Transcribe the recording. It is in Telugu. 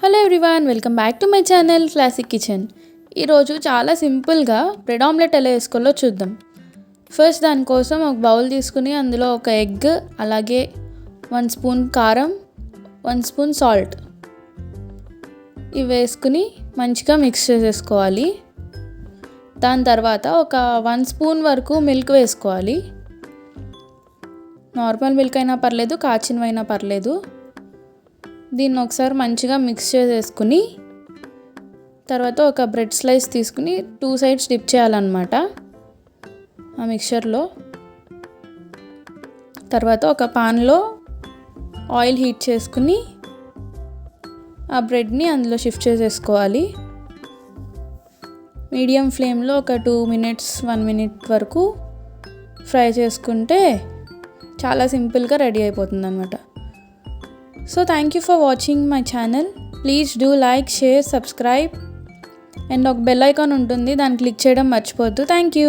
Hello everyone, welcome back to my channel classic kitchen. ఈరోజు చాలా సింపుల్గా బ్రెడ్ ఆమ్లెట్ ఎలా వేసుకోవాలో చూద్దాం. ఫస్ట్ దానికోసం ఒక బౌల్ తీసుకుని అందులో ఒక ఎగ్, అలాగే 1 స్పూన్ కారం, 1 స్పూన్ సాల్ట్ ఇవి వేసుకుని మంచిగా మిక్స్ చేసేసుకోవాలి. దాని తర్వాత ఒక 1 స్పూన్ వరకు మిల్క్ వేసుకోవాలి. నార్మల్ మిల్క్ అయినా పర్లేదు, కాచినవైనా పర్లేదు. దీన్ని ఒకసారి మంచిగా మిక్స్ చేసేసుకుని తర్వాత ఒక బ్రెడ్ స్లైస్ తీసుకుని 2 సైడ్స్ డిప్ చేయాలన్నమాట ఆ మిక్చర్లో. తర్వాత ఒక పాన్లో ఆయిల్ హీట్ చేసుకుని ఆ బ్రెడ్ని అందులో షిఫ్ట్ చేసేసుకోవాలి. మీడియం ఫ్లేమ్లో ఒక 2 మినిట్స్ 1 మినిట్ వరకు ఫ్రై చేసుకుంటే చాలా సింపుల్గా రెడీ అయిపోతుంది అన్నమాట. So thank you for watching my channel. Please do like, share, subscribe and ఒక బెల్ ఐకాన్ ఉంటుంది, దాన్ని క్లిక్ చేయడం మర్చిపోవద్దు. Thank you.